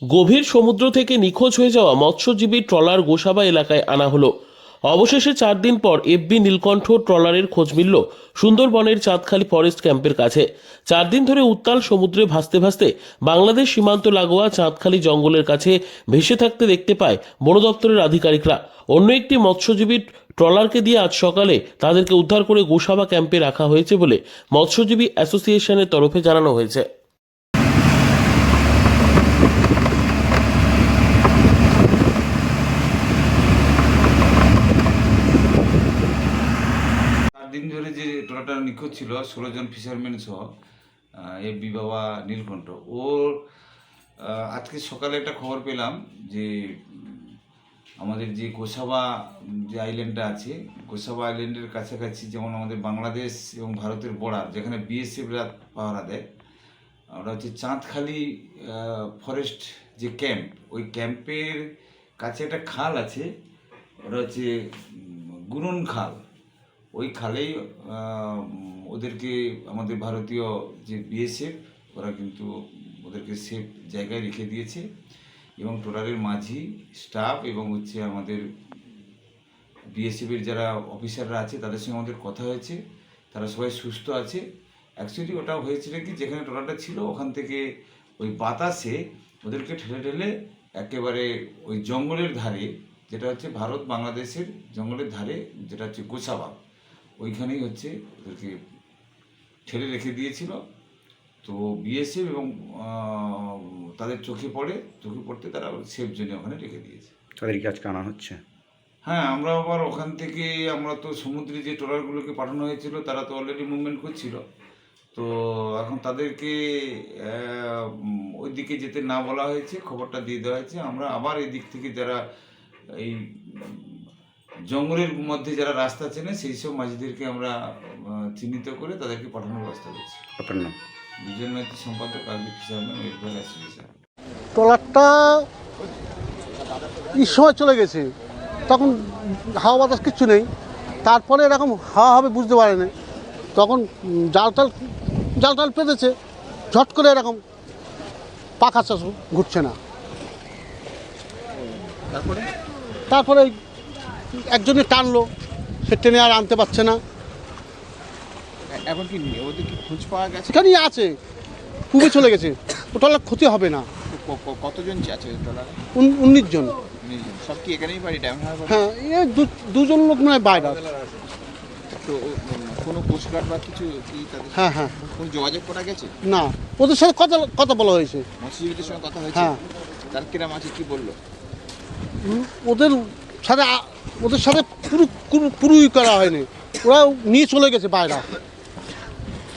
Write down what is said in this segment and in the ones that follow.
গভীর সমুদ্র থেকে নিখোঁজ হয়ে যাওয়া মৎস্যজীবী ট্রলার গোসাবা এলাকায় আনা হলো। অবশেষে 4 দিন পর এফবি নীলকণ্ঠ ট্রলারের খোঁজ মিলল সুন্দরবনের চাঁদখালি ফরেস্ট ক্যাম্পের কাছে। 4 দিন ধরে উত্তাল সমুদ্রে ভাসতে ভাসতে বাংলাদেশ সীমান্ত লাগোয়া চাঁদখালি জঙ্গলের কাছে ভেসে থাকতে দেখতে পায় বন দপ্তরের আধিকারিকরা। অন্য একটি মৎস্যজীবী ট্রলারকে দিয়ে আজ সকালে তাদেরকে উদ্ধার করে গোসাবা ক্যাম্পে রাখা হয়েছে বলে মৎস্যজীবী অ্যাসোসিয়েশনের তরফে জানানো হয়েছে। দিন ধরে যে ট্রলারটা নিখোঁজ ছিল 16 জন ফিশারম্যান সহ এফবি বাবা নীলকণ্ঠ ওর আজকে সকালে একটা খবর পেলাম যে আমাদের যে গোসাবা যে আইল্যান্ডটা আছে, গোসাবা আইল্যান্ডের কাছাকাছি যেমন আমাদের বাংলাদেশ এবং ভারতের বর্ডার, যেখানে বিএসএফরা পাহারা দেয়, ওটা হচ্ছে চাঁদখালি ফরেস্ট যে ক্যাম্প, ওই ক্যাম্পের কাছে একটা খাল আছে, ওটা হচ্ছে গুনন খাল। ওই খালেই ওদেরকে আমাদের ভারতীয় যে বিএসএফ ওরা কিন্তু ওদেরকে সেফ জায়গায় রেখে দিয়েছে এবং ট্রলারের মাঝি স্টাফ এবং হচ্ছে আমাদের বিএসএফের যারা অফিসাররা আছে তাদের সঙ্গে আমাদের কথা হয়েছে, তারা সবাই সুস্থ আছে। অ্যাকচুয়ালি ওটা হয়েছিল কি, যেখানে ট্রলারটা ছিল ওখান থেকে ওই বাতাসে ওদেরকে ঠেলে ঠেলে একেবারে ওই জঙ্গলের ধারে, যেটা হচ্ছে ভারত বাংলাদেশের জঙ্গলের ধারে, যেটা হচ্ছে গোসাবা, ওইখানেই হচ্ছে ওদেরকে ঠেলে রেখে দিয়েছিল। তো বিএসএফ এবং তাদের চোখে পড়তে তারা সেফ জোনে ওখানে রেখে দিয়েছে। তাদেরকে আজকে আনা হচ্ছে। হ্যাঁ, আমরা আবার ওখান থেকে আমরা তো সমুদ্রে যে ট্রলারগুলোকে পাঠানো হয়েছিল তারা তো অলরেডি মুভমেন্ট করছিল, তো এখন তাদেরকে ওই দিকে যেতে না বলা হয়েছে, খবরটা দিয়ে দেওয়া হয়েছে। আমরা আবার এই দিক থেকে যারা এই জঙ্গলের মধ্যে যারা রাস্তা চেনে সেই সব মাঝিদেরকে আমরা চিহ্নিত করে তাদেরকে পাঠানোর ব্যবস্থা করছি। আপনার নাম? বিজন নৈতিক সম্পাদক আরবি ফিশারম্যান ওয়েলফেয়ার অ্যাসোসিয়েশন। ট্রলারটা এই সময় চলে গেছে, তখন হাওয়া বাতাস কিচ্ছু নেই, তারপরে এরকম হাওয়া হবে বুঝতে পারেনি, তখন জাল টাল পেতেছে, ঝট করে এরকম পাখা চাষ ঘুরছে না। তারপরে একজনে টানলো, সে টেনে আর আনতে পারছে না। এখন কি ওদের কি খোঁজ পাওয়া গেছে? এখানেই আছে, পুবে চলে গেছে, ওটা ক্ষতি হবে না। কতজন আছে ট্রলারে? 19 জন। সব কি এখানেই বাড়ি ড্যামহার? হ্যাঁ, দুজন লোক মানে বাইরে আছে। তো কোনো কোস্টগার্ড বা কিছু কি তাদের? হ্যাঁ, কোনো যোগাযোগ করা গেছে? না, ওদের সাথে কথা বলা হয়েছে। মৎস্যজীবীদের সঙ্গে কথা হয়েছে? হ্যাঁ। তার কিরাম আছে কি বললো? ওদের সাথে পুরোই করা হয়নি, ওরা নিয়ে চলে গেছে বাইরে।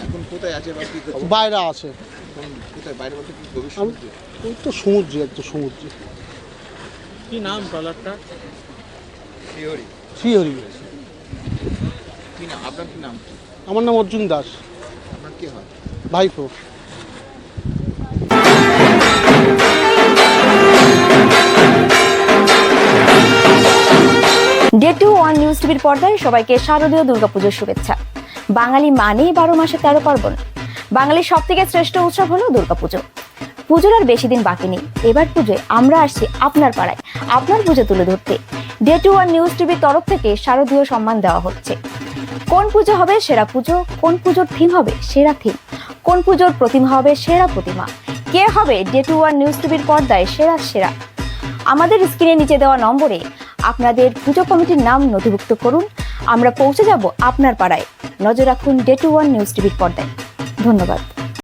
এখন কোথায় আছে বা কি করছে? বাইরে আছে। কোথায় বাইরে বলতে কি গভীর সমুদ্রে? ওই তো সমুদ্রে, একদম সমুদ্রে। কি নাম ট্রলারটা? শ্রীহরি। কি নাম আপনার? কি নাম? আমার নাম অর্জুন দাস। আপনার কি হয়? ভাইপো। ডে 2 নিউজ টিভির পর্দায় সবাইকে শারদীয় দুর্গাপুজোর শুভেচ্ছা। বাঙালি মানেই 12 মাসে 13 পার্বণ। বাঙালির সব থেকে শ্রেষ্ঠ উৎসব হলো দুর্গাপুজো। পুজোর আর বেশি দিন বাকি নেই। এবার পুজোয় আমরা আসছি আপনার পাড়ায়, আপনার পুজো তুলে ধরতে। ডে 2 নিউজ টিভির তরফ থেকে শারদীয় সম্মান দেওয়া হচ্ছে। কোন পুজো হবে সেরা পুজো, কোন পুজোর থিম হবে সেরা থিম, কোন পুজোর প্রতিমা হবে সেরা প্রতিমা, কে হবে ডে 2 নিউজ টিভির পর্দায় সেরা। আমাদের স্ক্রিনে নিচে দেওয়া নম্বরে আপনাদের পুজো কমিটির নাম নথিভুক্ত করুন, আমরা পৌঁছে যাব আপনার পাড়ায়। নজর রাখুন ডে 2 নিউজ টিভির পর্দায়। ধন্যবাদ।